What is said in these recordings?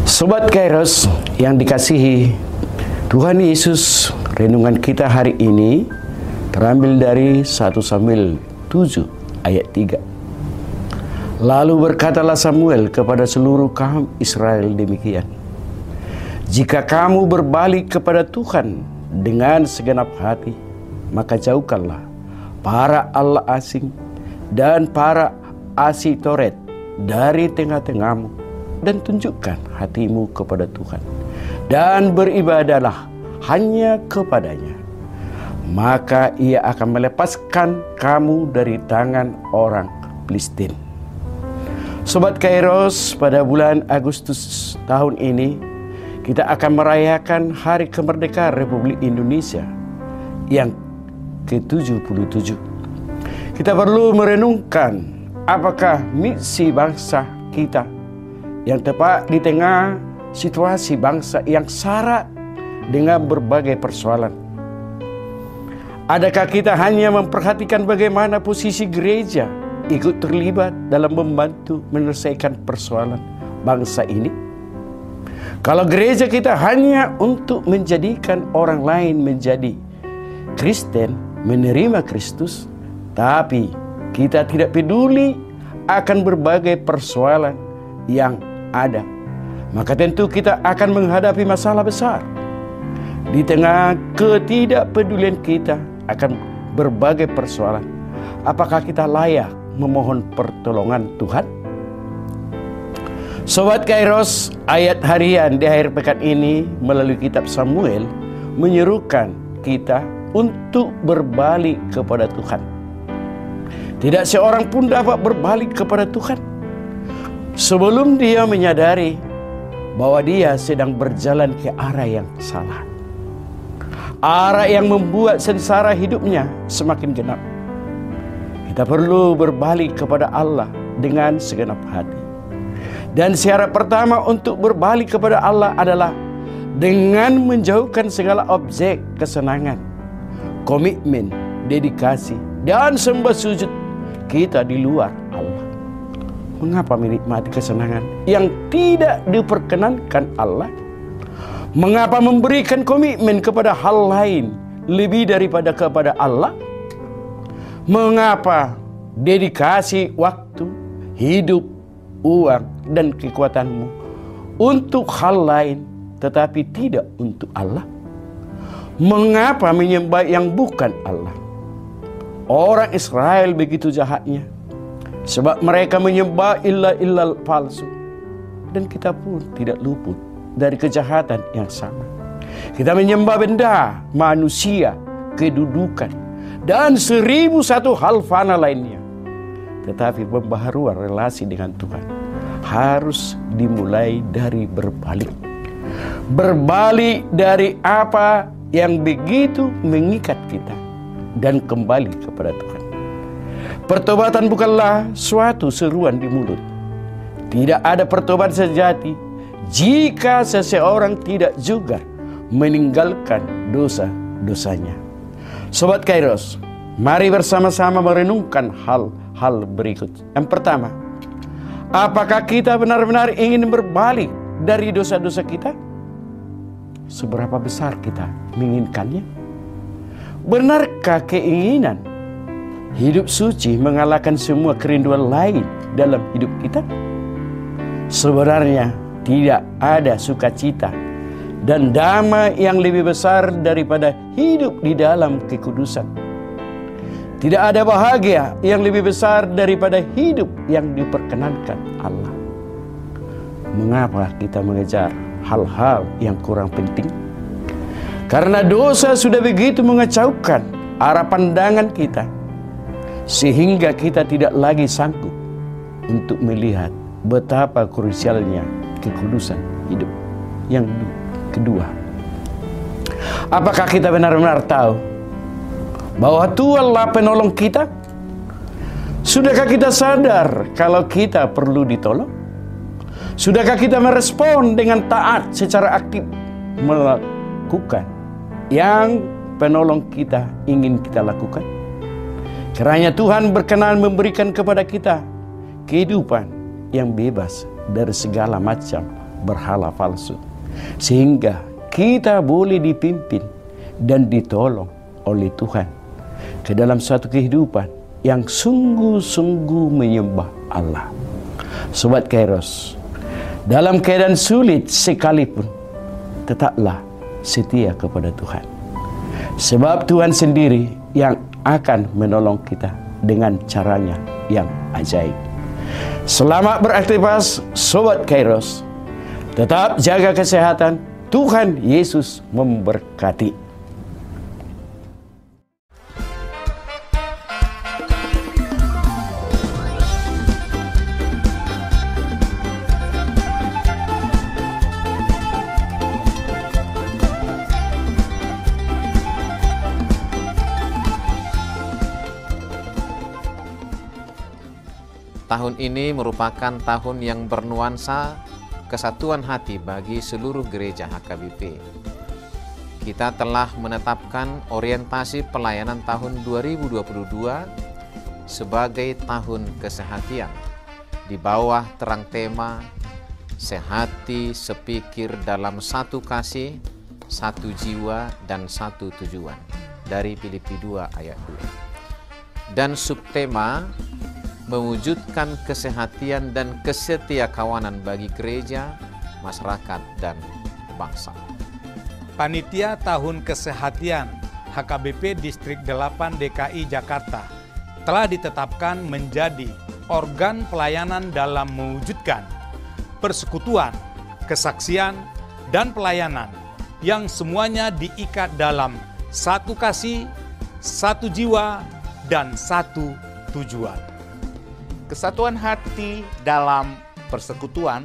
Sobat Kairos yang dikasihi Tuhan Yesus, renungan kita hari ini terambil dari 1 Samuel 7 ayat 3. Lalu berkatalah Samuel kepada seluruh kaum Israel demikian: jika kamu berbalik kepada Tuhan dengan segenap hati, maka jauhkanlah para Allah asing dan para Asitoret dari tengah-tengahmu, dan tunjukkan hatimu kepada Tuhan, dan beribadahlah hanya kepadanya. Maka ia akan melepaskan kamu dari tangan orang Filistin. Sobat Kairos, pada bulan Agustus tahun ini kita akan merayakan Hari Kemerdekaan Republik Indonesia yang ke-77. Kita perlu merenungkan apakah misi bangsa kita yang tepat di tengah situasi bangsa yang syarat dengan berbagai persoalan. Adakah kita hanya memperhatikan bagaimana posisi gereja ikut terlibat dalam membantu menyelesaikan persoalan bangsa ini? Kalau gereja kita hanya untuk menjadikan orang lain menjadi Kristen, menerima Kristus, tapi kita tidak peduli akan berbagai persoalan yang ada, maka tentu kita akan menghadapi masalah besar. Di tengah ketidakpedulian kita akan berbagai persoalan, apakah kita layak memohon pertolongan Tuhan? Sobat Kairos, ayat harian di akhir pekan ini melalui kitab Samuel menyerukan kita untuk berbalik kepada Tuhan. Tidak seorang pun dapat berbalik kepada Tuhan sebelum dia menyadari bahwa dia sedang berjalan ke arah yang salah, arah yang membuat sengsara hidupnya semakin genap. Kita perlu berbalik kepada Allah dengan segenap hati. Dan syarat pertama untuk berbalik kepada Allah adalah dengan menjauhkan segala objek kesenangan, komitmen, dedikasi, dan sembah sujud kita di luar Allah. Mengapa menikmati kesenangan yang tidak diperkenankan Allah? Mengapa memberikan komitmen kepada hal lain lebih daripada kepada Allah? Mengapa dedikasi waktu, hidup, uang, dan kekuatanmu untuk hal lain tetapi tidak untuk Allah? Mengapa menyembah yang bukan Allah? Orang Israel begitu jahatnya, sebab mereka menyembah ilah palsu. Dan kita pun tidak luput dari kejahatan yang sama. Kita menyembah benda, manusia, kedudukan, dan 1001 hal fana lainnya. Tetapi pembaharuan relasi dengan Tuhan harus dimulai dari berbalik. Berbalik dari apa yang begitu mengikat kita dan kembali kepada Tuhan. Pertobatan bukanlah suatu seruan di mulut. Tidak ada pertobatan sejati jika seseorang tidak juga meninggalkan dosa-dosanya. Sobat Kairos, mari bersama-sama merenungkan hal-hal berikut. Yang pertama, apakah kita benar-benar ingin berbalik dari dosa-dosa kita? Seberapa besar kita menginginkannya? Benarkah keinginan hidup suci mengalahkan semua kerinduan lain dalam hidup kita? Sebenarnya tidak ada sukacita dan damai yang lebih besar daripada hidup di dalam kekudusan. Tidak ada bahagia yang lebih besar daripada hidup yang diperkenankan Allah. Mengapa kita mengejar hal-hal yang kurang penting? Karena dosa sudah begitu mengacaukan arah pandangan kita, sehingga kita tidak lagi sanggup untuk melihat betapa krusialnya kekudusan hidup. Yang kedua, apakah kita benar-benar tahu bahwa Tuhanlah penolong kita? Sudahkah kita sadar kalau kita perlu ditolong? Sudahkah kita merespon dengan taat secara aktif melakukan yang penolong kita ingin kita lakukan? Kiranya Tuhan berkenan memberikan kepada kita kehidupan yang bebas dari segala macam berhala palsu. Sehingga kita boleh dipimpin dan ditolong oleh Tuhan ke dalam suatu kehidupan yang sungguh-sungguh menyembah Allah. Sobat Kairos, dalam keadaan sulit sekalipun, tetaplah setia kepada Tuhan. Sebab Tuhan sendiri yang akan menolong kita dengan caranya yang ajaib. Selamat beraktivitas Sobat Kairos. Tetap jaga kesehatan. Tuhan Yesus memberkati. Tahun ini merupakan tahun yang bernuansa kesatuan hati bagi seluruh gereja HKBP. Kita telah menetapkan orientasi pelayanan tahun 2022 sebagai tahun kesehatian di bawah terang tema sehati sepikir dalam satu kasih, satu jiwa, dan satu tujuan dari Filipi 2 ayat 2. Dan subtema mewujudkan kesehatian dan kesetiakawanan bagi gereja, masyarakat, dan bangsa. Panitia Tahun Kesehatian HKBP Distrik 8 DKI Jakarta telah ditetapkan menjadi organ pelayanan dalam mewujudkan persekutuan, kesaksian, dan pelayanan yang semuanya diikat dalam satu kasih, satu jiwa, dan satu tujuan. Kesatuan hati dalam persekutuan,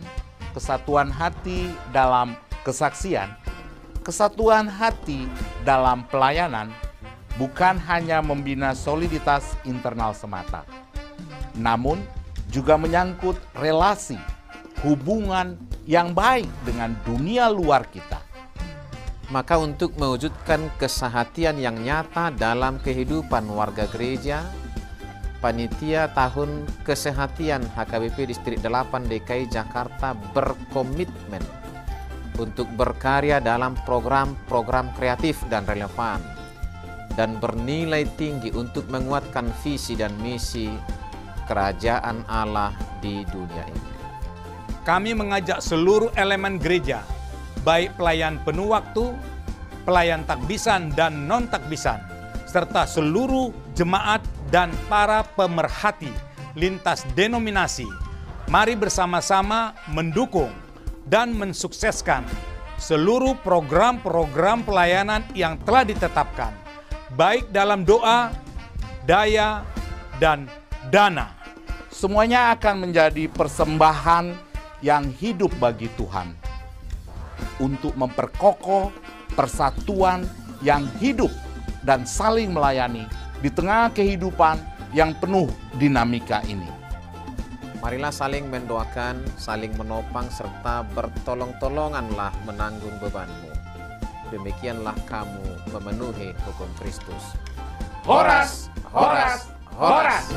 kesatuan hati dalam kesaksian, kesatuan hati dalam pelayanan bukan hanya membina soliditas internal semata, namun juga menyangkut relasi, hubungan yang baik dengan dunia luar kita. Maka untuk mewujudkan kesehatian yang nyata dalam kehidupan warga gereja, Panitia Tahun Kesehatian HKBP Distrik 8 DKI Jakarta berkomitmen untuk berkarya dalam program-program kreatif dan relevan dan bernilai tinggi untuk menguatkan visi dan misi kerajaan Allah di dunia ini. Kami mengajak seluruh elemen gereja, baik pelayan penuh waktu, pelayan takbisan dan non-takbisan, serta seluruh jemaat dan para pemerhati lintas denominasi, mari bersama-sama mendukung dan mensukseskan seluruh program-program pelayanan yang telah ditetapkan, baik dalam doa, daya, dan dana. Semuanya akan menjadi persembahan yang hidup bagi Tuhan untuk memperkokoh persatuan yang hidup dan saling melayani di tengah kehidupan yang penuh dinamika ini. Marilah saling mendoakan, saling menopang, serta bertolong-tolonganlah menanggung bebanmu. Demikianlah kamu memenuhi hukum Kristus. Horas, horas, horas!